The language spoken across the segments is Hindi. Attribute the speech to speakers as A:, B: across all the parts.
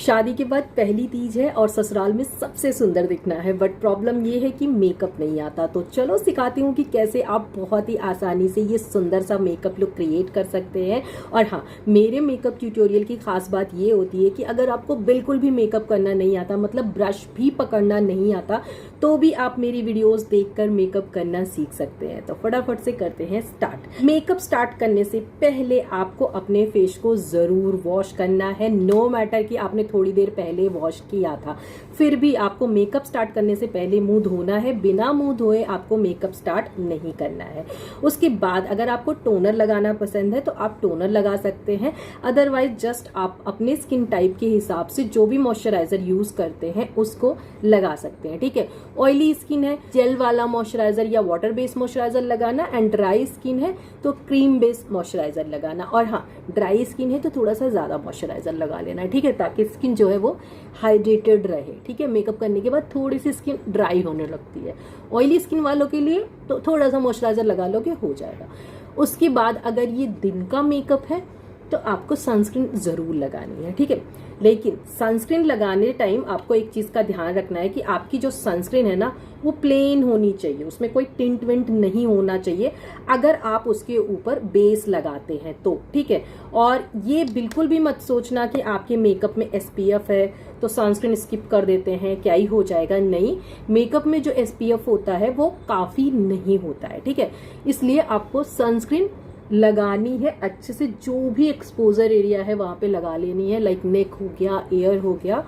A: शादी के बाद पहली तीज है और ससुराल में सबसे सुंदर दिखना है, बट प्रॉब्लम ये है कि मेकअप नहीं आता। तो चलो सिखाती हूँ कि कैसे आप बहुत ही आसानी से ये सुंदर सा मेकअप लुक क्रिएट कर सकते हैं। और हाँ, मेरे मेकअप ट्यूटोरियल की खास बात ये होती है कि अगर आपको बिल्कुल भी मेकअप करना नहीं आता, मतलब ब्रश भी पकड़ना नहीं आता, तो भी आप मेरी वीडियोस देखकर मेकअप करना सीख सकते हैं। तो फटाफट से करते हैं स्टार्ट। मेकअप स्टार्ट करने से पहले आपको अपने फेस को जरूर वॉश करना है। नो मैटर कि आपने थोड़ी देर पहले वॉश किया था, फिर भी आपको मेकअप स्टार्ट करने से पहले मुंह धोना है। बिना मुंह धोए आपको मेकअप स्टार्ट नहीं करना है। उसके बाद अगर आपको टोनर लगाना पसंद है तो आप टोनर लगा सकते हैं, अदरवाइज जस्ट आप अपने स्किन टाइप के हिसाब से जो भी मॉइस्चराइजर यूज करते हैं उसको लगा सकते हैं। ठीक है, ऑयली स्किन है जेल वाला मॉइस्चराइजर या वाटर बेस्ड मॉइस्चराइजर लगाना, एंड ड्राई स्किन है तो क्रीम बेस्ड मॉइस्चराइजर लगाना। और हाँ, ड्राई स्किन है तो थोड़ा सा ज्यादा मॉइस्चराइजर लगा लेना है, ठीक है, ताकि स्किन जो है वो हाइड्रेटेड रहे। ठीक है, मेकअप करने के बाद थोड़ी सी स्किन ड्राई होने लगती है। ऑयली स्किन वालों के लिए तो थोड़ा सा मॉइस्चराइजर लगा लोगे, हो जाएगा। उसके बाद अगर ये दिन का मेकअप है तो आपको सनस्क्रीन जरूर लगानी है। ठीक है, लेकिन सनस्क्रीन लगाने टाइम आपको एक चीज का ध्यान रखना है कि आपकी जो सनस्क्रीन है ना वो प्लेन होनी चाहिए, उसमें कोई टिंट विंट नहीं होना चाहिए अगर आप उसके ऊपर बेस लगाते हैं तो। ठीक है, और ये बिल्कुल भी मत सोचना कि आपके मेकअप में SPF है तो सनस्क्रीन स्किप कर देते हैं, क्या ही हो जाएगा। नहीं, मेकअप में जो SPF होता है वो काफी नहीं होता है। ठीक है, इसलिए आपको सनस्क्रीन लगानी है अच्छे से। जो भी एक्सपोजर एरिया है वहां पे लगा लेनी है, लाइक नेक हो गया, एयर हो गया,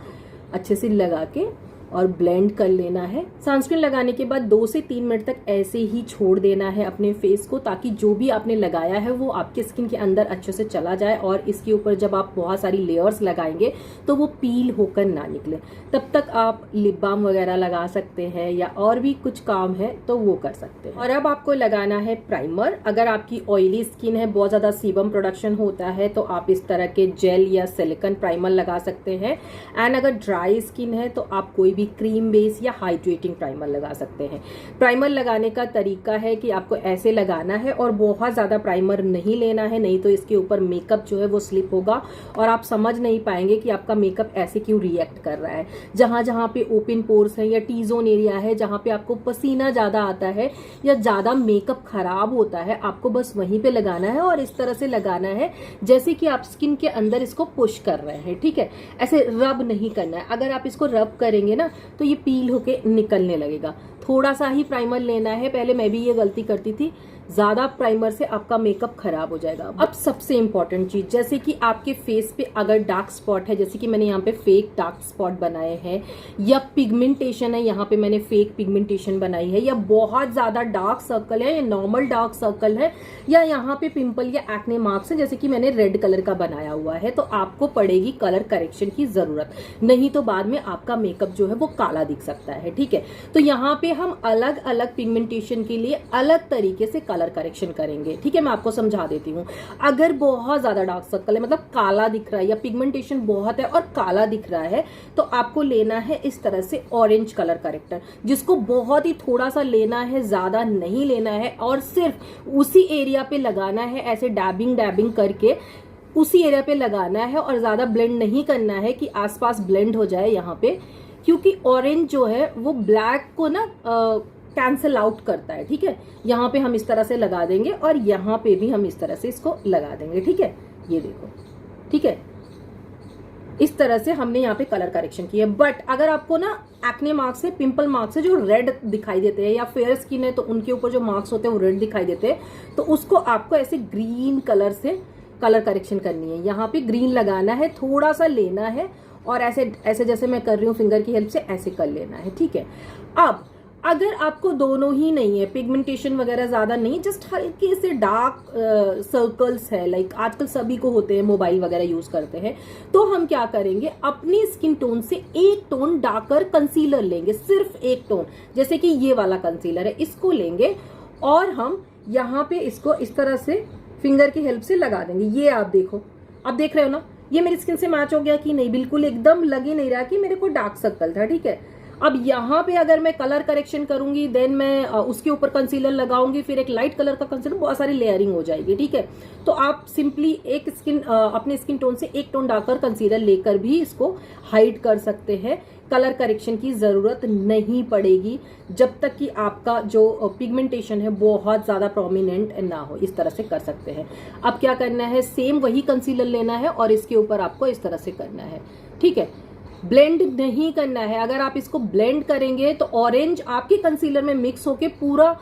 A: अच्छे से लगा के और ब्लेंड कर लेना है। सनस्क्रीन लगाने के बाद 2 से 3 मिनट तक ऐसे ही छोड़ देना है अपने फेस को, ताकि जो भी आपने लगाया है वो आपके स्किन के अंदर अच्छे से चला जाए और इसके ऊपर जब आप बहुत सारी लेयर्स लगाएंगे तो वो पील होकर ना निकले। तब तक आप लिप बाम वगैरह लगा सकते हैं या और भी कुछ काम है तो वो कर सकते हैं। और अब आपको लगाना है प्राइमर। अगर आपकी ऑयली स्किन है, बहुत ज्यादा सीबम प्रोडक्शन होता है, तो आप इस तरह के जेल या सिलिकॉन प्राइमर लगा सकते हैं। एंड अगर ड्राई स्किन है तो आप कोई भी क्रीम बेस या हाइड्रेटिंग प्राइमर लगा सकते हैं। प्राइमर लगाने का तरीका है कि आपको ऐसे लगाना है और बहुत ज्यादा प्राइमर नहीं लेना है, नहीं तो इसके ऊपर मेकअप जो है वो स्लिप होगा और आप समझ नहीं पाएंगे कि आपका मेकअप ऐसे क्यों रिएक्ट कर रहा है। जहां जहां पे ओपन पोर्स है या टी जोन एरिया है, जहां पे आपको पसीना ज्यादा आता है या ज्यादा मेकअप खराब होता है, आपको बस वहीं पे लगाना है और इस तरह से लगाना है जैसे कि आप स्किन के अंदर इसको पुश कर रहे हैं। ठीक है, ऐसे रब नहीं करना है। अगर आप इसको रब करेंगे ना तो ये पील होके निकलने लगेगा। थोड़ा सा ही प्राइमर लेना है। पहले मैं भी ये गलती करती थी, ज्यादा प्राइमर से आपका मेकअप खराब हो जाएगा। अब सबसे इंपॉर्टेंट चीज, जैसे कि आपके फेस पे अगर डार्क स्पॉट है, जैसे कि मैंने यहाँ पे फेक डार्क स्पॉट बनाए हैं, या पिगमेंटेशन है, यहाँ पे मैंने फेक पिगमेंटेशन बनाई है, या बहुत ज्यादा डार्क सर्कल है या नॉर्मल डार्क सर्कल है, या यहाँ पे पिंपल या एक्ने मार्क्स है जैसे कि मैंने रेड कलर का बनाया हुआ है, तो आपको पड़ेगी कलर करेक्शन की जरूरत। नहीं तो बाद में आपका मेकअप जो है वो काला दिख सकता है। ठीक है, तो यहाँ पे हम अलग अलग पिगमेंटेशन के लिए अलग तरीके से कलर करेक्शन करेंगे। ठीक है, मैं आपको समझा देती हूँ। अगर बहुत ज्यादा डार्क सर्कल है, मतलब काला दिख रहा है, या पिगमेंटेशन बहुत है और काला दिख रहा है, तो आपको लेना है इस तरह से ऑरेंज कलर करेक्टर, जिसको बहुत ही थोड़ा सा लेना है, ज्यादा नहीं लेना है, और सिर्फ उसी एरिया पे लगाना है, ऐसे डैबिंग डैबिंग करके उसी एरिया पे लगाना है और ज्यादा ब्लेंड नहीं करना है कि आसपास ब्लेंड हो जाए यहाँ पे, क्योंकि ऑरेंज जो है वो ब्लैक को ना कैंसल आउट करता है। ठीक है, यहाँ पे हम इस तरह से लगा देंगे और यहाँ पे भी हम इस तरह से इसको लगा देंगे। ठीक है, ये देखो। ठीक है, इस तरह से हमने यहाँ पे कलर करेक्शन किया। बट अगर आपको ना एक्ने मार्क्स है, पिंपल मार्क्स है जो रेड दिखाई देते हैं, या फेयर स्किन है तो उनके ऊपर जो मार्क्स होते हैं वो रेड दिखाई देते हैं, तो उसको आपको ऐसे ग्रीन कलर से कलर करेक्शन करनी है। यहाँ पे ग्रीन लगाना है, थोड़ा सा लेना है और ऐसे ऐसे जैसे मैं कर रही हूँ फिंगर की हेल्प से ऐसे कर लेना है। ठीक है, अब अगर आपको दोनों ही नहीं है, पिगमेंटेशन वगैरह ज्यादा नहीं, जस्ट हल्के से डार्क सर्कल्स है, लाइक आजकल सभी को होते हैं, मोबाइल वगैरह यूज करते हैं, तो हम क्या करेंगे, अपनी स्किन टोन से एक टोन डार्कर कंसीलर लेंगे, सिर्फ एक टोन, जैसे कि ये वाला कंसीलर है, इसको लेंगे और हम यहाँ पे इसको इस तरह से फिंगर की हेल्प से लगा देंगे। ये आप देखो, आप देख रहे हो ना, ये मेरी स्किन से मैच हो गया कि नहीं, बिल्कुल एकदम लग ही नहीं रहा कि मेरे को डार्क सर्कल था। ठीक है, अब यहाँ पे अगर मैं कलर करेक्शन करूंगी, देन मैं उसके ऊपर कंसीलर लगाऊंगी, फिर एक लाइट कलर का कंसीलर, बहुत सारी लेयरिंग हो जाएगी, ठीक है। तो आप सिंपली एक अपने स्किन टोन से एक टोन डार्कर कंसीलर लेकर भी इसको हाइड कर सकते हैं। कलर करेक्शन की जरूरत नहीं पड़ेगी जब तक कि आपका जो पिगमेंटेशन है बहुत ज्यादा प्रोमिनेंट ना हो। इस तरह से कर सकते हैं। अब क्या करना है, सेम वही कंसीलर लेना है और इसके ऊपर आपको इस तरह से करना है, ठीक है। ब्लेंड नहीं करना है, अगर आप इसको ब्लेंड करेंगे तो ऑरेंज आपके कंसीलर में मिक्स होके पूरा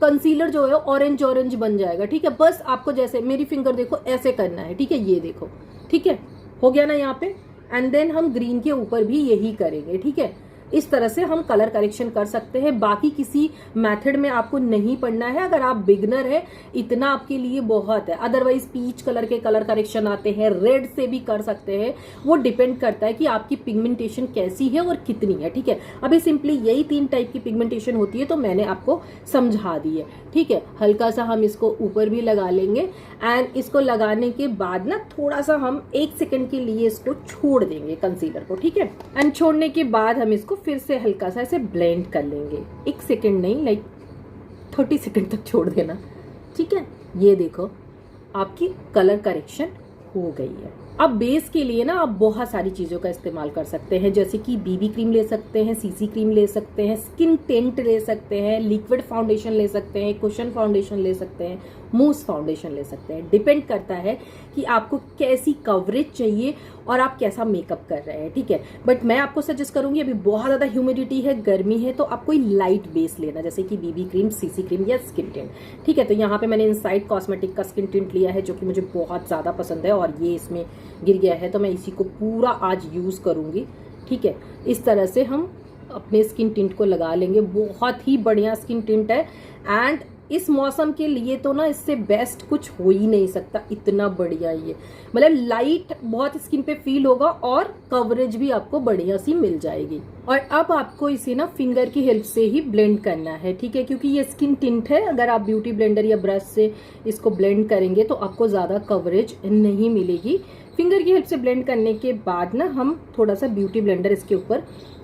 A: कंसीलर जो है ऑरेंज ऑरेंज बन जाएगा, ठीक है। बस आपको जैसे मेरी फिंगर देखो ऐसे करना है, ठीक है, ये देखो, ठीक है, हो गया ना यहाँ पे। एंड देन हम ग्रीन के ऊपर भी यही करेंगे, ठीक है। इस तरह से हम कलर करेक्शन कर सकते हैं। बाकी किसी मेथड में आपको नहीं पढ़ना है। अगर आप बिगनर है इतना आपके लिए बहुत है। अदरवाइज पीच कलर के कलर करेक्शन आते हैं, रेड से भी कर सकते हैं। वो डिपेंड करता है कि आपकी पिगमेंटेशन कैसी है और कितनी है, ठीक है। अभी सिंपली यही 3 टाइप की पिगमेंटेशन होती है तो मैंने आपको समझा दी है, ठीक है। हल्का सा हम इसको ऊपर भी लगा लेंगे एंड इसको लगाने के बाद ना थोड़ा सा हम 1 सेकंड के लिए इसको छोड़ देंगे कंसीलर को, ठीक है। एंड छोड़ने के बाद हम इसको फिर से हल्का सा ऐसे ब्लेंड कर लेंगे। 1 सेकंड नहीं, लाइक 30 सेकंड तक छोड़ देना, ठीक है। ये देखो आपकी कलर करेक्शन हो गई है। अब बेस के लिए ना आप बहुत सारी चीजों का इस्तेमाल कर सकते हैं, जैसे कि बीबी क्रीम ले सकते हैं, सीसी क्रीम ले सकते हैं, स्किन टेंट ले सकते हैं, लिक्विड फाउंडेशन ले सकते हैं, कुशन फाउंडेशन ले सकते हैं, मूस फाउंडेशन ले सकते हैं। डिपेंड करता है कि आपको कैसी कवरेज चाहिए और आप कैसा मेकअप कर रहे हैं, ठीक है। बट मैं आपको सजेस्ट करूंगी, अभी बहुत ज्यादा ह्यूमिडिटी है, गर्मी है, तो आप कोई लाइट बेस लेना, जैसे कि बीबी क्रीम, सीसी क्रीम या स्किन टिंट, ठीक है। तो यहाँ पे मैंने इनसाइड कॉस्मेटिक का स्किन टिंट लिया है जो कि मुझे बहुत ज्यादा पसंद है और ये इसमें गिर गया है, तो मैं इसी को पूरा आज यूज करूंगी, ठीक है। इस तरह से हम अपने स्किन टिंट को लगा लेंगे। बहुत ही बढ़िया स्किन टिंट है एंड इस मौसम के लिए तो ना इससे बेस्ट कुछ हो ही नहीं सकता। इतना बढ़िया ये, मतलब लाइट बहुत स्किन पे फील होगा और कवरेज भी आपको बढ़िया सी मिल जाएगी। और अब आपको इसे ना फिंगर की हेल्प से ही ब्लेंड करना है, ठीक है, क्योंकि ये स्किन टिंट है। अगर आप ब्यूटी ब्लेंडर या ब्रश से इसको ब्लेंड करेंगे तो आपको ज्यादा कवरेज नहीं मिलेगी। फिंगर की हेल्प से ब्लेंड करने के बाद ना हम थोड़ा सा ब्यूटी ब्लेंडर इसके ऊपर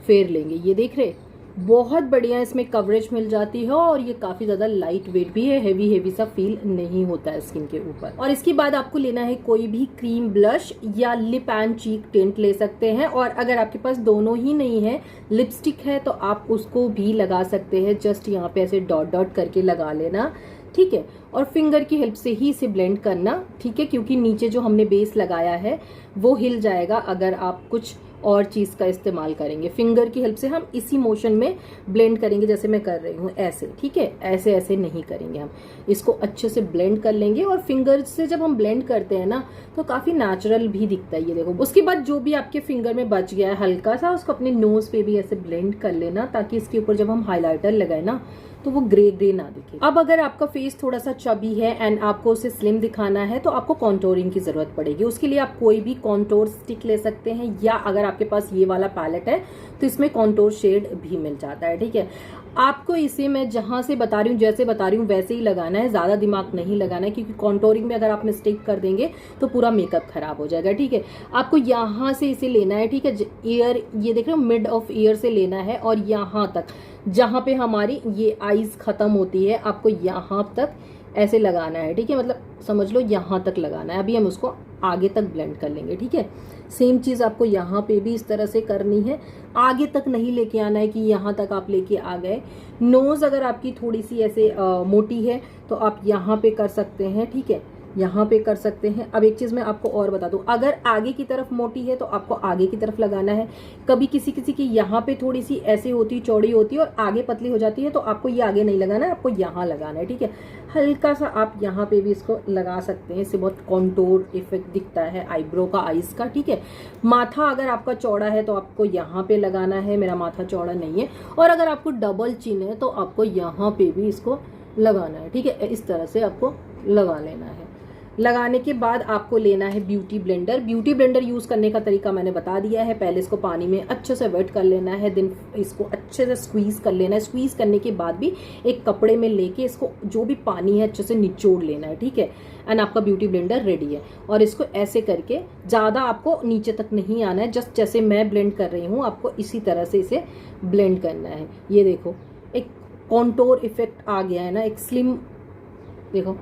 A: फेर लेंगे। ये देख रहे, बहुत बढ़िया इसमें कवरेज मिल जाती है और ये काफी ज्यादा लाइट वेट भी है, हेवी हेवी सा फील नहीं होता है स्किन के ऊपर। और इसके बाद आपको लेना है कोई भी क्रीम ब्लश या लिप एंड चीक टिंट ले सकते हैं। और अगर आपके पास दोनों ही नहीं है, लिपस्टिक है, तो आप उसको भी लगा सकते हैं। जस्ट यहाँ पे ऐसे डॉट डॉट करके लगा लेना, ठीक है। और फिंगर की हेल्प से ही इसे ब्लेंड करना, ठीक है, क्योंकि नीचे जो हमने बेस लगाया है वो हिल जाएगा अगर आप कुछ और चीज का इस्तेमाल करेंगे। फिंगर की हेल्प से हम इसी मोशन में ब्लेंड करेंगे, जैसे मैं कर रही हूँ ऐसे, ठीक है। ऐसे ऐसे नहीं करेंगे, हम इसको अच्छे से ब्लेंड कर लेंगे। और फिंगर से जब हम ब्लेंड करते हैं ना तो काफी नेचुरल भी दिखता है, ये देखो। उसके बाद जो भी आपके फिंगर में बच गया है हल्का सा, उसको अपने नोज पे भी ऐसे ब्लेंड कर लेना, ताकि इसके ऊपर जब हम हाईलाइटर लगाए ना तो वो ग्रे ग्रे ना दिखे। अब अगर आपका फेस थोड़ा सा चबी है एंड आपको उसे स्लिम दिखाना है तो आपको कॉन्टोरिंग की जरूरत पड़ेगी। उसके लिए आप कोई भी कॉन्टोर स्टिक ले सकते हैं, या अगर आपके पास ये वाला पैलेट है तो इसमें कॉन्टोर शेड भी मिल जाता है, ठीक है। आपको इसे मैं जहां से बता रही हूँ, जैसे बता रही हूँ वैसे ही लगाना है, ज्यादा दिमाग नहीं लगाना है, क्योंकि कॉन्टोरिंग में अगर आप मिस्टेक कर देंगे तो पूरा मेकअप खराब हो जाएगा, ठीक है। आपको यहाँ से इसे लेना है, ठीक है। ईयर, ये देख रहे हो, मिड ऑफ ईयर से लेना है और यहाँ तक जहां पे हमारी ये आईज खत्म होती है आपको यहाँ तक ऐसे लगाना है, ठीक है। मतलब समझ लो यहाँ तक लगाना है। अभी हम उसको आगे तक ब्लेंड कर लेंगे, ठीक है। सेम चीज आपको यहाँ पे भी इस तरह से करनी है। आगे तक नहीं लेके आना है कि यहाँ तक आप लेके आ गए। नोज अगर आपकी थोड़ी सी ऐसे मोटी है तो आप यहाँ पे कर सकते हैं, ठीक है, यहाँ पे कर सकते हैं। अब एक चीज मैं आपको और बता दूं, अगर आगे की तरफ मोटी है तो आपको आगे की तरफ लगाना है। कभी किसी किसी की यहाँ पे थोड़ी सी ऐसे होती, चौड़ी होती है और आगे पतली हो जाती है, तो आपको ये आगे नहीं लगाना है, आपको यहाँ लगाना है, ठीक है। हल्का सा आप यहाँ पे भी इसको लगा सकते हैं, इससे बहुत कॉन्टोर इफेक्ट दिखता है आईब्रो का, आईज का, ठीक है। माथा अगर आपका चौड़ा है तो आपको यहाँ पे लगाना है, मेरा माथा चौड़ा नहीं है। और अगर आपको डबल चिन है तो आपको यहाँ पे भी इसको लगाना है, ठीक है। इस तरह से आपको लगा लेना है। लगाने के बाद आपको लेना है beauty blender. Beauty blender use करने का तरीका मैंने बता दिया है। पहले इसको पानी में अच्छे से वेट कर लेना है, देन इसको अच्छे से स्क्वीज़ कर लेना है। स्क्वीज़ करने के बाद भी एक कपड़े में लेके इसको जो भी पानी है अच्छे से निचोड़ लेना है, ठीक है। एंड आपका ब्यूटी ब्लेंडर रेडी है। और इसको ऐसे करके, ज़्यादा आपको नीचे तक नहीं आना है, जस्ट जैसे मैं ब्लेंड कर रही हूँ आपको इसी तरह से इसे ब्लेंड करना है। ये देखो एक कॉन्टोर इफेक्ट आ गया है ना, एक स्लिम, देखो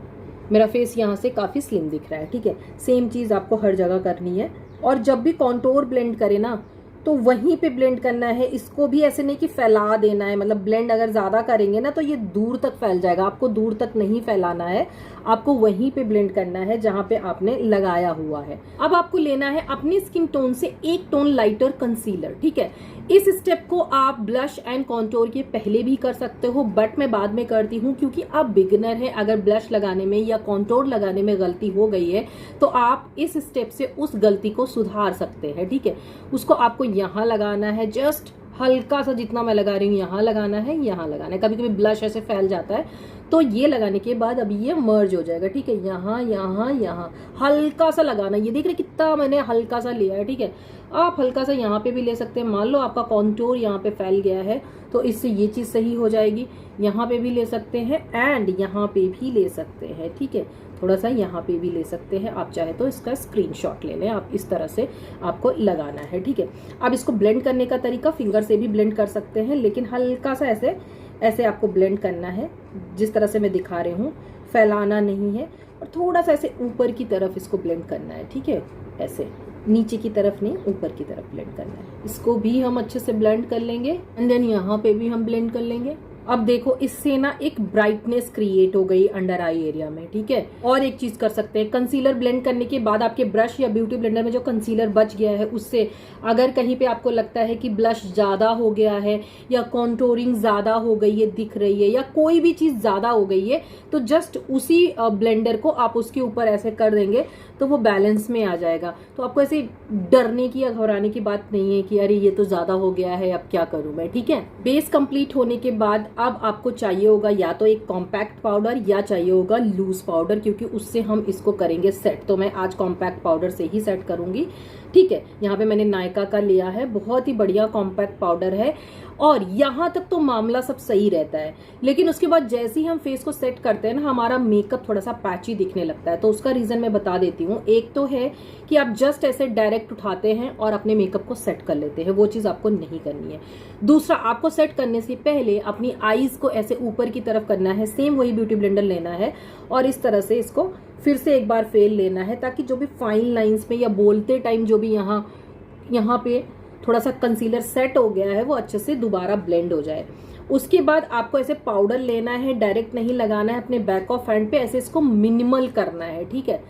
A: मेरा फेस यहाँ से काफ़ी स्लिम दिख रहा है, ठीक है। सेम चीज़ आपको हर जगह करनी है। और जब भी कॉन्टोर ब्लेंड करें ना तो वहीं पे ब्लेंड करना है। इसको भी ऐसे नहीं कि फैला देना है, मतलब ब्लेंड अगर ज़्यादा करेंगे ना तो ये दूर तक फैल जाएगा। आपको दूर तक नहीं फैलाना है, आपको वहीं पे ब्लेंड करना है जहाँ पे आपने लगाया हुआ है। अब आपको लेना है अपनी स्किन टोन से 1 टोन लाइटर कंसीलर, ठीक है। इस स्टेप को आप ब्लश एंड कॉन्टोर के पहले भी कर सकते हो, बट मैं बाद में करती हूँ क्योंकि आप बिगिनर हैं। अगर ब्लश लगाने में या कॉन्टोर लगाने में गलती हो गई है तो आप इस स्टेप से उस गलती को सुधार सकते हैं, ठीक है। उसको आपको यहाँ लगाना है, जस्ट हल्का सा, जितना मैं लगा रही हूँ यहाँ लगाना है, यहाँ लगाना है। कभी कभी ब्लश ऐसे फैल जाता है, तो ये लगाने के बाद अब ये मर्ज हो जाएगा, ठीक है। यहाँ यहाँ यहाँ हल्का सा लगाना। ये देख रहे कितना मैंने हल्का सा लिया है, ठीक है। आप हल्का सा यहाँ पे भी ले सकते हैं। मान लो आपका कॉन्टोर यहाँ पे फैल गया है तो इससे ये चीज़ सही हो जाएगी। यहाँ पे भी ले सकते हैं एंड यहाँ पे भी ले सकते हैं, ठीक है। थोड़ा सा यहाँ पे भी ले सकते हैं। आप चाहे तो इसका स्क्रीनशॉट ले लें। आप इस तरह से आपको लगाना है, ठीक है। अब इसको ब्लेंड करने का तरीका फिंगर से भी ब्लेंड कर सकते हैं, लेकिन हल्का सा ऐसे ऐसे आपको ब्लेंड करना है, जिस तरह से मैं दिखा रही हूँ। फैलाना नहीं है और थोड़ा सा ऐसे ऊपर की तरफ इसको ब्लेंड करना है, ठीक है। ऐसे नीचे की तरफ नहीं, ऊपर की तरफ ब्लेंड करना है। इसको भी हम अच्छे से ब्लेंड कर लेंगे एंड देन यहाँ पे भी हम ब्लेंड कर लेंगे। अब देखो इससे ना एक ब्राइटनेस क्रिएट हो गई अंडर आई एरिया में, ठीक है। और एक चीज कर सकते हैं, कंसीलर ब्लेंड करने के बाद आपके ब्रश या ब्यूटी ब्लेंडर में जो कंसीलर बच गया है उससे अगर कहीं पे आपको लगता है कि ब्लश ज्यादा हो गया है या कॉन्टोरिंग ज्यादा हो गई है, दिख रही है, या कोई भी चीज ज्यादा हो गई है, तो जस्ट उसी ब्लेंडर को आप उसके ऊपर ऐसे कर देंगे तो वो बैलेंस में आ जाएगा। तो आपको ऐसे डरने की या घबराने की बात नहीं है कि अरे ये तो ज्यादा हो गया है, अब क्या करूं मैं, ठीक है। बेस कंप्लीट होने के बाद अब आपको चाहिए होगा या तो एक कॉम्पैक्ट पाउडर या चाहिए होगा लूज पाउडर, क्योंकि उससे हम इसको करेंगे सेट। तो मैं आज कॉम्पैक्ट पाउडर से ही सेट करूंगी, ठीक है। यहाँ पे मैंने नायका का लिया है, बहुत ही बढ़िया कॉम्पैक्ट पाउडर है। और यहाँ तक तो मामला सब सही रहता है, लेकिन उसके बाद जैसे ही हम फेस को सेट करते हैं ना, हमारा मेकअप थोड़ा सा पैची दिखने लगता है। तो उसका रीजन मैं बता देती हूँ। एक तो है कि आप जस्ट ऐसे डायरेक्ट उठाते हैं और अपने मेकअप को सेट कर लेते हैं, वो चीज आपको नहीं करनी है। दूसरा, आपको सेट करने से पहले अपनी आईज को ऐसे ऊपर की तरफ करना है। सेम वही ब्यूटी ब्लेंडर लेना है और इस तरह से इसको फिर से एक बार फेल लेना है, ताकि जो भी फाइन लाइंस में या बोलते टाइम जो भी यहाँ पे थोड़ा सा कंसीलर सेट हो गया है वो अच्छे से दोबारा ब्लेंड हो जाए। उसके बाद आपको ऐसे पाउडर लेना है, डायरेक्ट नहीं लगाना है, अपने बैक ऑफ हैंड पे ऐसे इसको मिनिमल करना है, ठीक है।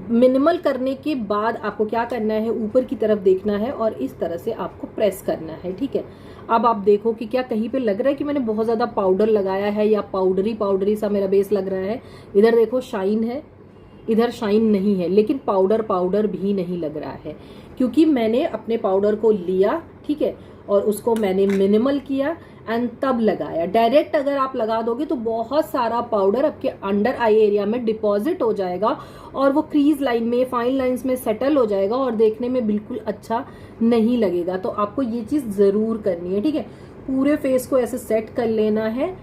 A: मिनिमल करने के बाद आपको क्या करना है, ऊपर की तरफ देखना है और इस तरह से आपको प्रेस करना है, ठीक है। अब आप देखो कि क्या कहीं पे लग रहा है कि मैंने बहुत ज्यादा पाउडर लगाया है या पाउडरी सा मेरा बेस लग रहा है। इधर देखो शाइन है, इधर शाइन नहीं है, लेकिन पाउडर भी नहीं लग रहा है, क्योंकि मैंने अपने पाउडर को लिया, ठीक है, और उसको मैंने मिनिमल किया एंड तब लगाया। डायरेक्ट अगर आप लगा दोगे तो बहुत सारा पाउडर आपके अंडर आई एरिया में डिपॉजिट हो जाएगा और वो क्रीज लाइन में, फाइन लाइंस में सेटल हो जाएगा और देखने में बिल्कुल अच्छा नहीं लगेगा। तो आपको ये चीज जरूर करनी है, ठीक है। पूरे फेस को ऐसे सेट कर लेना है,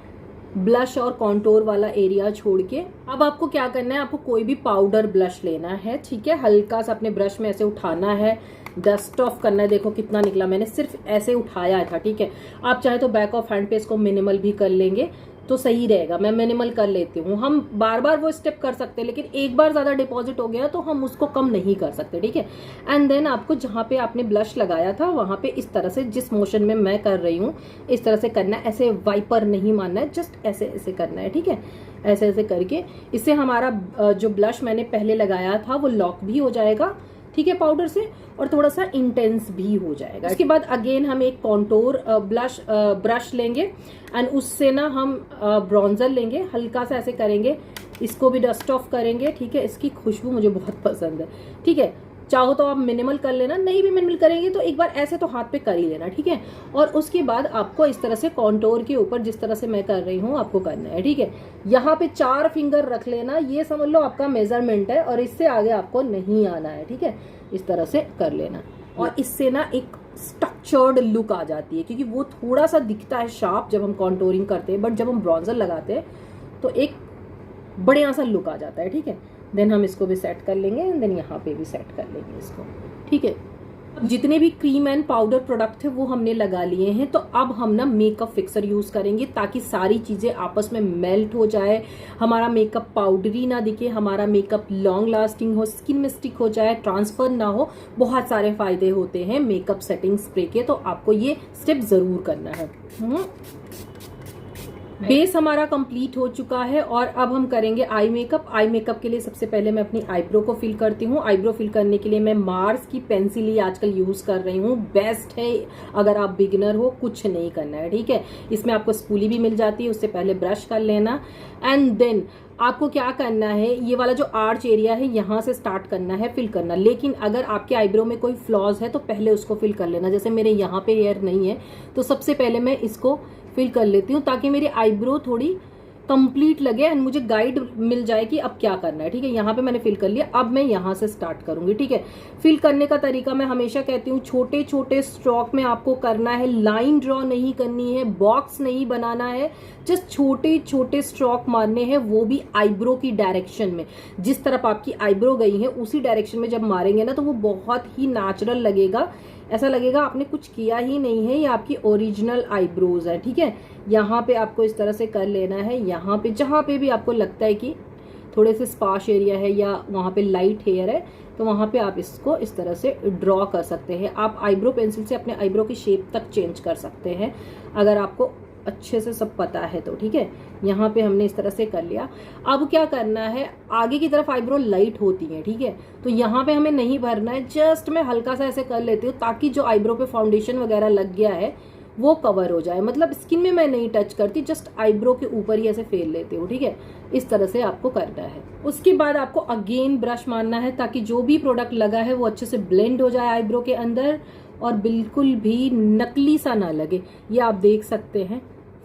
A: ब्लश और कॉन्टोर वाला एरिया छोड़ के। अब आपको क्या करना है, आपको कोई भी पाउडर ब्लश लेना है, ठीक है। हल्का सा अपने ब्रश में ऐसे उठाना है, डस्ट ऑफ करना है। देखो कितना निकला, मैंने सिर्फ ऐसे उठाया था, ठीक है। आप चाहे तो बैक ऑफ हैंड पे इसको मिनिमल भी कर लेंगे तो सही रहेगा। मैं मिनिमल कर लेती हूँ। हम बार बार वो स्टेप कर सकते हैं, लेकिन एक बार ज्यादा डिपॉजिट हो गया तो हम उसको कम नहीं कर सकते, ठीक है। एंड देन आपको जहाँ पे आपने ब्लश लगाया था वहां पे इस तरह से, जिस मोशन में मैं कर रही हूँ इस तरह से करना है। ऐसे वाइपर नहीं मारना है, जस्ट ऐसे ऐसे करना है, ठीक है। ऐसे ऐसे करके इससे हमारा जो ब्लश मैंने पहले लगाया था वो लॉक भी हो जाएगा, ठीक है, पाउडर से, और थोड़ा सा इंटेंस भी हो जाएगा। इसके बाद अगेन हम एक कॉन्टोर ब्रश लेंगे एंड उससे ना हम ब्रॉन्जर लेंगे, हल्का सा ऐसे करेंगे, इसको भी डस्ट ऑफ करेंगे, ठीक है। इसकी खुशबू मुझे बहुत पसंद है, ठीक है। चाहो तो आप मिनिमल कर लेना, नहीं भी मिनिमल करेंगे तो एक बार ऐसे तो हाथ पे कर ही लेना, ठीक है। और उसके बाद आपको इस तरह से कॉन्टोर के ऊपर जिस तरह से मैं कर रही हूँ आपको करना है, ठीक है। यहाँ पे 4 फिंगर रख लेना, ये समझ लो आपका मेजरमेंट है और इससे आगे आपको नहीं आना है, ठीक है। इस तरह से कर लेना और इससे ना एक स्ट्रक्चर्ड लुक आ जाती है, क्योंकि वो थोड़ा सा दिखता है शार्प जब हम कॉन्टोरिंग करते हैं, बट जब हम ब्रॉन्जर लगाते हैं तो एक बढ़िया सा लुक आ जाता है, ठीक है। देन हम इसको भी सेट कर लेंगे एंड देन यहाँ पे भी सेट कर लेंगे इसको, ठीक है। जितने भी क्रीम एंड पाउडर प्रोडक्ट थे वो हमने लगा लिए हैं, तो अब हम ना मेकअप फिक्सर यूज करेंगे ताकि सारी चीजें आपस में मेल्ट हो जाए, हमारा मेकअप पाउडरी ना दिखे, हमारा मेकअप लॉन्ग लास्टिंग हो, स्किन में स्टिक हो जाए, ट्रांसफर ना हो। बहुत सारे फायदे होते हैं मेकअप सेटिंग स्प्रे के, तो आपको ये स्टेप जरूर करना है। बेस हमारा कंप्लीट हो चुका है और अब हम करेंगे आई मेकअप। आई मेकअप के लिए सबसे पहले मैं अपनी आईब्रो को फिल करती हूँ। आईब्रो फिल करने के लिए मैं मार्स की पेंसिल ही आजकल यूज कर रही हूँ, बेस्ट है अगर आप बिगिनर हो, कुछ नहीं करना है, ठीक है। इसमें आपको स्पूली भी मिल जाती है, उससे पहले ब्रश कर लेना एंड देन आपको क्या करना है, ये वाला जो आर्च एरिया है यहाँ से स्टार्ट करना है फिल करना। लेकिन अगर आपके आईब्रो में कोई फ्लॉज है तो पहले उसको फिल कर लेना। जैसे मेरे यहाँ पे हेयर नहीं है तो सबसे पहले मैं इसको फिल कर लेती हूँ ताकि मेरी आईब्रो थोड़ी कंप्लीट लगे एंड मुझे गाइड मिल जाए कि अब क्या करना है, ठीक है। यहाँ पे मैंने फिल कर लिया, अब मैं यहाँ से स्टार्ट करूंगी, ठीक है। फिल करने का तरीका मैं हमेशा कहती हूँ छोटे छोटे स्ट्रोक में आपको करना है, लाइन ड्रॉ नहीं करनी है, बॉक्स नहीं बनाना है, जस्ट छोटे छोटे स्ट्रोक मारने हैं, वो भी आईब्रो की डायरेक्शन में। जिस तरफ आपकी आईब्रो गई है उसी डायरेक्शन में जब मारेंगे ना तो वो बहुत ही नेचुरल लगेगा, ऐसा लगेगा आपने कुछ किया ही नहीं है, ये आपकी ओरिजिनल आईब्रोज है, ठीक है। यहाँ पे आपको इस तरह से कर लेना है। यहाँ पे जहाँ पे भी आपको लगता है कि थोड़े से स्पार्श एरिया है या वहाँ पे लाइट हेयर है तो वहाँ पे आप इसको इस तरह से ड्रॉ कर सकते हैं। आप आईब्रो पेंसिल से अपने आईब्रो की शेप तक चेंज कर सकते हैं अगर आपको अच्छे से सब पता है तो, ठीक है। यहाँ पे हमने इस तरह से कर लिया। अब क्या करना है, आगे की तरफ आईब्रो लाइट होती है, ठीक है, तो यहाँ पे हमें नहीं भरना है, जस्ट मैं हल्का सा ऐसे कर लेती हूँ ताकि जो आईब्रो पे फाउंडेशन वगैरह लग गया है वो कवर हो जाए। मतलब स्किन में मैं नहीं टच करती, जस्ट आईब्रो के ऊपर ही ऐसे फेर लेती हूँ, ठीक है। इस तरह से आपको करना है। उसके बाद आपको अगेन ब्रश मारना है ताकि जो भी प्रोडक्ट लगा है वो अच्छे से ब्लेंड हो जाए आईब्रो के अंदर और बिल्कुल भी नकली सा ना लगे। ये आप देख सकते हैं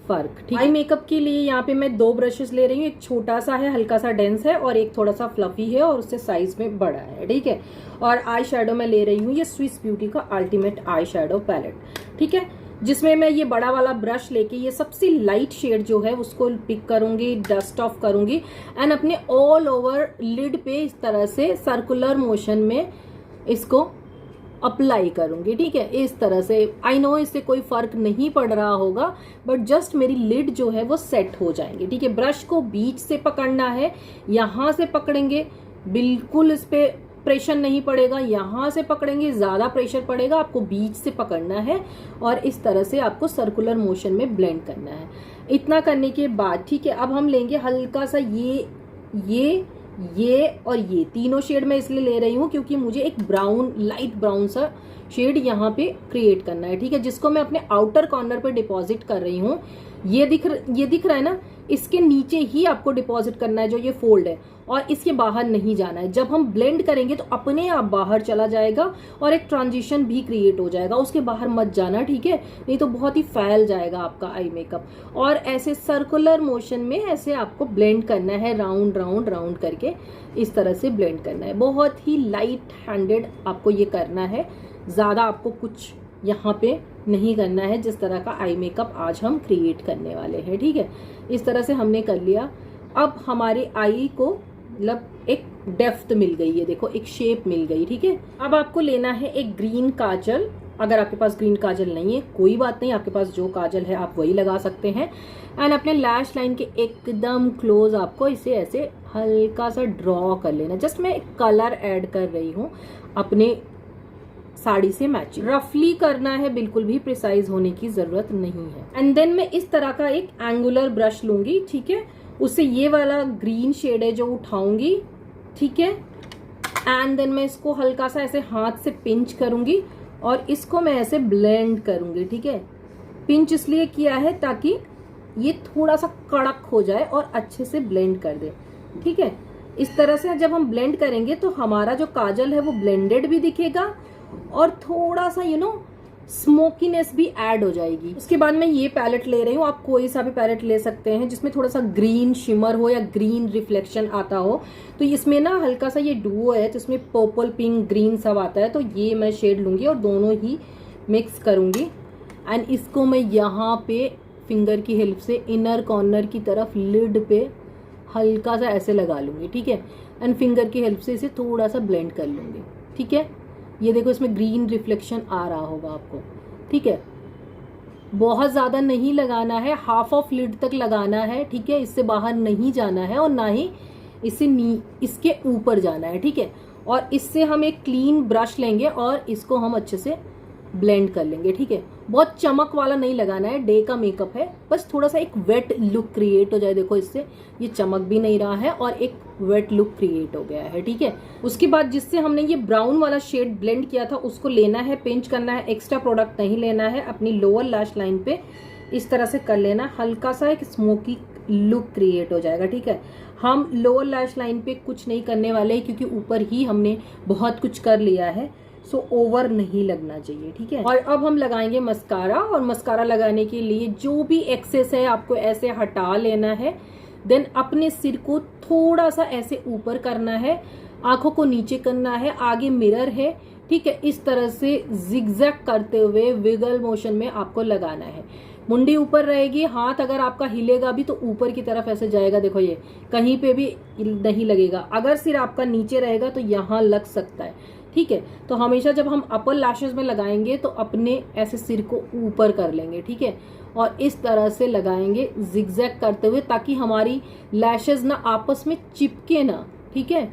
A: फर्क, ठीक है। आई मेकअप के लिए यहाँ पे मैं 2 ब्रशेस ले रही हूँ, एक छोटा सा है हल्का सा डेंस है और एक थोड़ा सा फ्लफी है और उससे साइज में बड़ा है, ठीक है। और आई शेडो मैं ले रही हूँ ये स्विस ब्यूटी का अल्टीमेट आई शेडो पैलेट, ठीक है, जिसमें मैं ये बड़ा वाला ब्रश लेके ये सबसे लाइट शेड जो है उसको पिक करूंगी, डस्ट ऑफ करूंगी एंड अपने ऑल ओवर लिड पे इस तरह से सर्कुलर मोशन में इसको अप्लाई करूंगी, ठीक है। इस तरह से आई नो इससे कोई फर्क नहीं पड़ रहा होगा बट जस्ट मेरी लिड जो है वो सेट हो जाएंगे, ठीक है। ब्रश को बीच से पकड़ना है, यहाँ से पकड़ेंगे बिल्कुल इस पे प्रेशर नहीं पड़ेगा, यहाँ से पकड़ेंगे ज्यादा प्रेशर पड़ेगा, आपको बीच से पकड़ना है और इस तरह से आपको सर्कुलर मोशन में ब्लेंड करना है। इतना करने के बाद, ठीक है, अब हम लेंगे हल्का सा ये और ये तीनों शेड मैं इसलिए ले रही हूँ क्योंकि मुझे एक ब्राउन, लाइट ब्राउन सा शेड यहाँ पे क्रिएट करना है, ठीक है, जिसको मैं अपने आउटर कॉर्नर पे डिपॉजिट कर रही हूँ। ये दिख रहा है ना, इसके नीचे ही आपको डिपॉजिट करना है जो ये फोल्ड है और इसके बाहर नहीं जाना है। जब हम ब्लेंड करेंगे तो अपने आप बाहर चला जाएगा और एक ट्रांजिशन भी क्रिएट हो जाएगा, उसके बाहर मत जाना, ठीक है, नहीं तो बहुत ही फैल जाएगा आपका आई मेकअप। और ऐसे सर्कुलर मोशन में ऐसे आपको ब्लेंड करना है, राउंड राउंड राउंड करके इस तरह से ब्लेंड करना है। बहुत ही लाइट हैंडेड आपको ये करना है, ज्यादा आपको कुछ यहाँ पे नहीं करना है। जिस तरह का आई मेकअप आज हम क्रिएट करने वाले हैं, ठीक है, इस तरह से हमने कर लिया। अब हमारे आई को मतलब एक डेप्थ मिल गई है, देखो एक शेप मिल गई, ठीक है। अब आपको लेना है एक ग्रीन काजल। अगर आपके पास ग्रीन काजल नहीं है कोई बात नहीं, आपके पास जो काजल है आप वही लगा सकते हैं एंड अपने लैश लाइन के एकदम क्लोज आपको इसे ऐसे हल्का सा ड्रॉ कर लेना। जस्ट मैं एक कलर ऐड कर रही हूँ अपने साड़ी से मैचिंग, रफली करना है, बिल्कुल भी प्रिसाइज होने की जरूरत नहीं है। एंड देन मैं इस तरह का एक एंगुलर ब्रश लूंगी, ठीक है, उससे ये वाला ग्रीन शेड है जो उठाऊंगी, ठीक है, एंड देन मैं इसको हल्का सा ऐसे हाथ से पिंच करूंगी और इसको मैं ऐसे ब्लेंड करूंगी, ठीक है। पिंच इसलिए किया है ताकि ये थोड़ा सा कड़क हो जाए और अच्छे से ब्लेंड कर दे, ठीक है। इस तरह से जब हम ब्लेंड करेंगे तो हमारा जो काजल है वो ब्लेंडेड भी दिखेगा और थोड़ा सा स्मोकीनेस भी ऐड हो जाएगी। उसके बाद मैं ये पैलेट ले रही हूँ, आप कोई सा भी पैलेट ले सकते हैं जिसमें थोड़ा सा ग्रीन शिमर हो या ग्रीन रिफ्लेक्शन आता हो। तो इसमें ना हल्का सा ये डुओ है तो इसमें पर्पल पिंक ग्रीन सब आता है, तो ये मैं शेड लूंगी और दोनों ही मिक्स करूंगी। एंड इसको मैं यहाँ पे फिंगर की हेल्प से इनर कॉर्नर की तरफ लिड पे हल्का सा ऐसे लगा लूंगी, ठीक है। एंड फिंगर की हेल्प से इसे थोड़ा सा ब्लेंड कर लूंगी, ठीक है। ये देखो इसमें ग्रीन रिफ्लेक्शन आ रहा होगा आपको, ठीक है। बहुत ज़्यादा नहीं लगाना है, हाफ ऑफ लिड तक लगाना है, ठीक है। इससे बाहर नहीं जाना है और ना ही इसके ऊपर जाना है, ठीक है। और इससे हम एक क्लीन ब्रश लेंगे और इसको हम अच्छे से ब्लेंड कर लेंगे, ठीक है। बहुत चमक वाला नहीं लगाना है, डे का मेकअप है, बस थोड़ा सा एक वेट लुक क्रिएट हो जाए। देखो इससे ये चमक भी नहीं रहा है और एक वेट लुक क्रिएट हो गया है, ठीक है। उसके बाद जिससे हमने ये ब्राउन वाला शेड ब्लेंड किया था उसको लेना है, पिंच करना है, एक्स्ट्रा प्रोडक्ट नहीं लेना है। अपनी लोअर लैश लाइन पे इस तरह से कर लेना, हल्का सा एक स्मोकी लुक क्रिएट हो जाएगा, ठीक है। हम लोअर लैश लाइन पे कुछ नहीं करने वाले क्योंकि ऊपर ही हमने बहुत कुछ कर लिया है, सो ओवर नहीं लगना चाहिए, ठीक है। और अब हम लगाएंगे मस्कारा, और मस्कारा लगाने के लिए जो भी एक्सेस है आपको ऐसे हटा लेना है। देन अपने सिर को थोड़ा सा ऐसे ऊपर करना है, आंखों को नीचे करना है, आगे मिरर है, ठीक है। इस तरह से जिगजैग करते हुए विगल मोशन में आपको लगाना है। मुंडी ऊपर रहेगी, हाथ अगर आपका हिलेगा भी तो ऊपर की तरफ ऐसे जाएगा, देखो ये कहीं पे भी नहीं लगेगा। अगर सिर आपका नीचे रहेगा तो यहाँ लग सकता है, ठीक है। तो हमेशा जब हम अपर लैशेस में लगाएंगे तो अपने ऐसे सिर को ऊपर कर लेंगे, ठीक है। और इस तरह से लगाएंगे जिगजैग करते हुए ताकि हमारी लैशेस ना आपस में चिपके ना, ठीक है।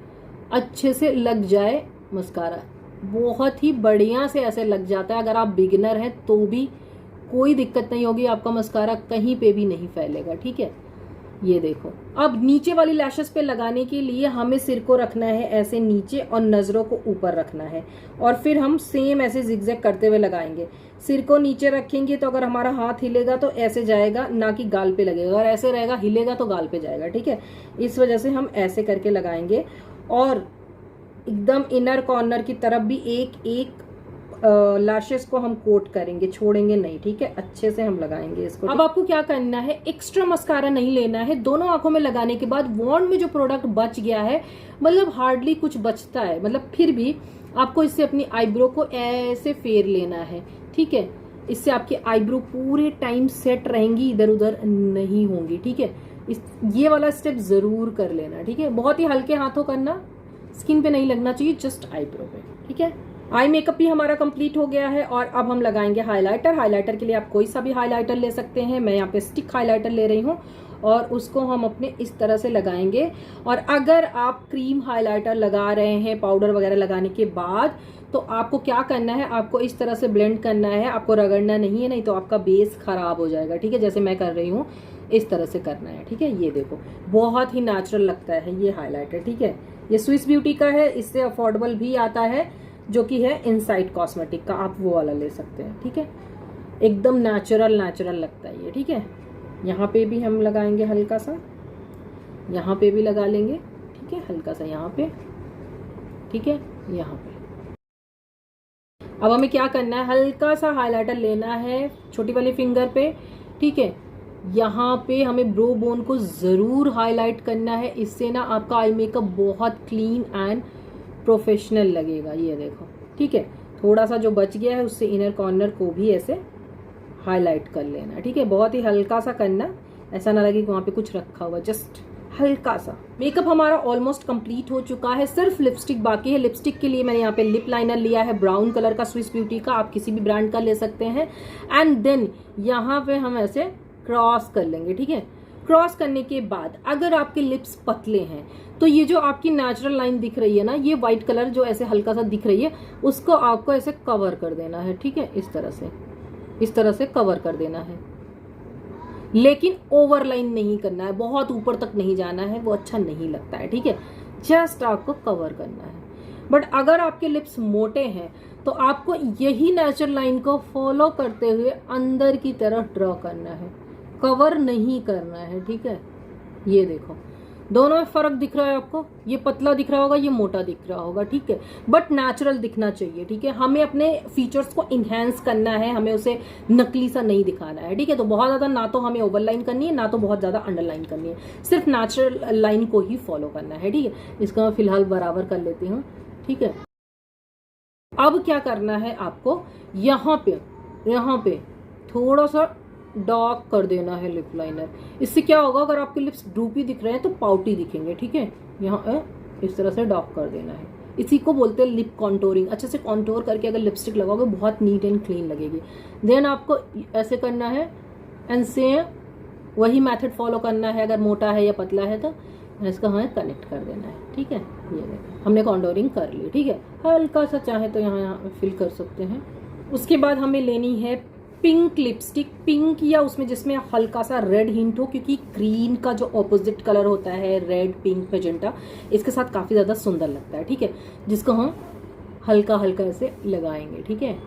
A: अच्छे से लग जाए मस्कारा, बहुत ही बढ़िया से ऐसे लग जाता है। अगर आप बिगिनर हैं तो भी कोई दिक्कत नहीं होगी, आपका मस्कारा कहीं पे भी नहीं फैलेगा, ठीक है। ये देखो, अब नीचे वाली लैशेस पे लगाने के लिए हमें सिर को रखना है ऐसे नीचे और नजरों को ऊपर रखना है, और फिर हम सेम ऐसे जिगजैग करते हुए लगाएंगे। सिर को नीचे रखेंगे तो अगर हमारा हाथ हिलेगा तो ऐसे जाएगा, ना कि गाल पे लगेगा। अगर ऐसे रहेगा, हिलेगा तो गाल पे जाएगा, ठीक है। इस वजह से हम ऐसे करके लगाएंगे और एकदम इनर कॉर्नर की तरफ भी एक एक लैशेस को हम कोट करेंगे, छोड़ेंगे नहीं, ठीक है। अच्छे से हम लगाएंगे इसको। अब आपको क्या करना है, एक्स्ट्रा मस्कारा नहीं लेना है। दोनों आंखों में लगाने के बाद वॉन्ड में जो प्रोडक्ट बच गया है, मतलब हार्डली कुछ बचता है, मतलब फिर भी आपको इससे अपनी आईब्रो को ऐसे फेर लेना है, ठीक है। इससे आपकी आईब्रो पूरे टाइम सेट रहेंगी, इधर उधर नहीं होंगी, ठीक है। ये वाला स्टेप जरूर कर लेना, ठीक है। बहुत ही हल्के हाथों करना, स्किन पे नहीं लगना चाहिए, जस्ट आईब्रो पे, ठीक है। आई मेकअप भी हमारा कंप्लीट हो गया है और अब हम लगाएंगे हाइलाइटर। हाइलाइटर के लिए आप कोई सा भी हाइलाइटर ले सकते हैं, मैं यहाँ पे स्टिक हाइलाइटर ले रही हूँ और उसको हम अपने इस तरह से लगाएंगे। और अगर आप क्रीम हाइलाइटर लगा रहे हैं पाउडर वगैरह लगाने के बाद, तो आपको क्या करना है, आपको इस तरह से ब्लेंड करना है, आपको रगड़ना नहीं है, नहीं तो आपका बेस खराब हो जाएगा, ठीक है। जैसे मैं कर रही हूँ इस तरह से करना है, ठीक है। ये देखो बहुत ही नेचुरल लगता है ये हाइलाइटर, ठीक है। ये स्विस ब्यूटी का है, इससे अफोर्डेबल भी आता है, जो कि है इनसाइड कॉस्मेटिक का, आप वो वाला ले सकते हैं, ठीक है। एकदम नेचुरल नेचुरल लगता है ये, ठीक है। यहाँ पे भी हम लगाएंगे हल्का सा, यहाँ पे भी लगा लेंगे, ठीक है, हल्का सा यहाँ पे, ठीक है, यहाँ पे। अब हमें क्या करना है, हल्का सा हाइलाइटर लेना है छोटी वाली फिंगर पे, ठीक है। यहाँ पे हमें ब्रो बोन को जरूर हाईलाइट करना है, इससे ना आपका आई मेकअप बहुत क्लीन एंड प्रोफेशनल लगेगा। ये देखो, ठीक है। थोड़ा सा जो बच गया है उससे इनर कॉर्नर को भी ऐसे हाईलाइट कर लेना, ठीक है। बहुत ही हल्का सा करना, ऐसा ना लगे कि वहाँ पे कुछ रखा हुआ, जस्ट हल्का सा। मेकअप हमारा ऑलमोस्ट कंप्लीट हो चुका है, सिर्फ लिपस्टिक बाकी है। लिपस्टिक के लिए मैंने यहाँ पे लिप लाइनर लिया है ब्राउन कलर का, स्विस ब्यूटी का, आप किसी भी ब्रांड का ले सकते हैं। एंड देन यहाँ पे हम ऐसे क्रॉस कर लेंगे, ठीक है। क्रॉस करने के बाद अगर आपके लिप्स पतले हैं तो ये जो आपकी नेचुरल लाइन दिख रही है ना, ये व्हाइट कलर जो ऐसे हल्का सा दिख रही है, उसको आपको ऐसे कवर कर देना है, ठीक है। इस तरह से कवर कर देना है, लेकिन ओवरलाइन नहीं करना है, बहुत ऊपर तक नहीं जाना है, वो अच्छा नहीं लगता है, ठीक है। जस्ट आपको कवर करना है। बट अगर आपके लिप्स मोटे हैं तो आपको यही नेचुरल लाइन को फॉलो करते हुए अंदर की तरफ ड्रॉ करना है, कवर नहीं करना है, ठीक है। ये देखो दोनों में फर्क दिख रहा है आपको, ये पतला दिख रहा होगा, ये मोटा दिख रहा होगा, ठीक है, बट नेचुरल दिखना चाहिए, ठीक है। हमें अपने फीचर्स को इन्हेंस करना है, हमें उसे नकली सा नहीं दिखाना है, ठीक है। तो बहुत ज्यादा ना तो हमें ओवरलाइन करनी है, ना तो बहुत ज्यादा अंडरलाइन करनी है, सिर्फ नेचुरल लाइन को ही फॉलो करना है, ठीक है। इसका मैं फिलहाल बराबर कर लेती हूँ, ठीक है। अब क्या करना है आपको, यहाँ पे थोड़ा सा डार्क कर देना है लिप लाइनर। इससे क्या होगा, अगर आपके लिप्स ड्रूपी दिख रहे हैं तो पाउटी दिखेंगे, ठीक है। यहाँ इस तरह से डार्क कर देना है, इसी को बोलते हैं लिप कॉन्टोरिंग। अच्छे से कॉन्टोर करके अगर लिपस्टिक लगाओगे बहुत नीट एंड क्लीन लगेगी। देन आपको ऐसे करना है एंड सेम वही मेथड फॉलो करना है, अगर मोटा है या पतला है तो इसका हमें कनेक्ट कर देना है, ठीक है। ये देखो हमने कॉन्टोरिंग कर ली, ठीक है। हल्का सा चाहे तो यहाँ फिल कर सकते हैं। उसके बाद हमें लेनी है पिंक लिपस्टिक, पिंक या उसमें जिसमें हल्का सा रेड हिंट हो, क्योंकि ग्रीन का जो ऑपोजिट कलर होता है रेड, पिंक, मैजेंटा, इसके साथ काफ़ी ज़्यादा सुंदर लगता है, ठीक है। जिसको हम हल्का हल्का ऐसे लगाएंगे, ठीक है।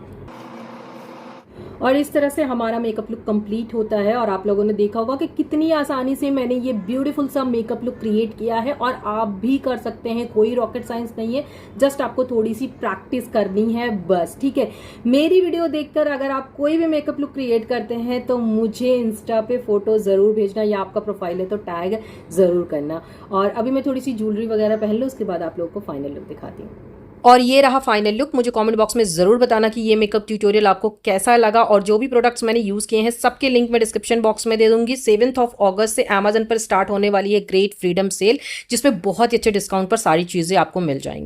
A: और इस तरह से हमारा मेकअप लुक कंप्लीट होता है। और आप लोगों ने देखा होगा कि कितनी आसानी से मैंने ये ब्यूटीफुल सा मेकअप लुक क्रिएट किया है, और आप भी कर सकते हैं, कोई रॉकेट साइंस नहीं है, जस्ट आपको थोड़ी सी प्रैक्टिस करनी है बस, ठीक है। मेरी वीडियो देखकर अगर आप कोई भी मेकअप लुक क्रिएट करते हैं तो मुझे इंस्टा पे फोटो जरूर भेजना, या आपका प्रोफाइल है तो टैग जरूर करना। और अभी मैं थोड़ी सी ज्वेलरी वगैरह पहन लूँ, उसके बाद आप लोगों को फाइनल लुक दिखाती हूँ। और ये रहा फाइनल लुक। मुझे कमेंट बॉक्स में ज़रूर बताना कि ये मेकअप ट्यूटोरियल आपको कैसा लगा, और जो भी प्रोडक्ट्स मैंने यूज़ किए हैं सबके लिंक मैं डिस्क्रिप्शन बॉक्स में दे दूंगी। 7 अगस्त से अमेजन पर स्टार्ट होने वाली है ग्रेट फ्रीडम सेल, जिसमें बहुत ही अच्छे डिस्काउंट पर सारी चीज़ें आपको मिल जाएंगी।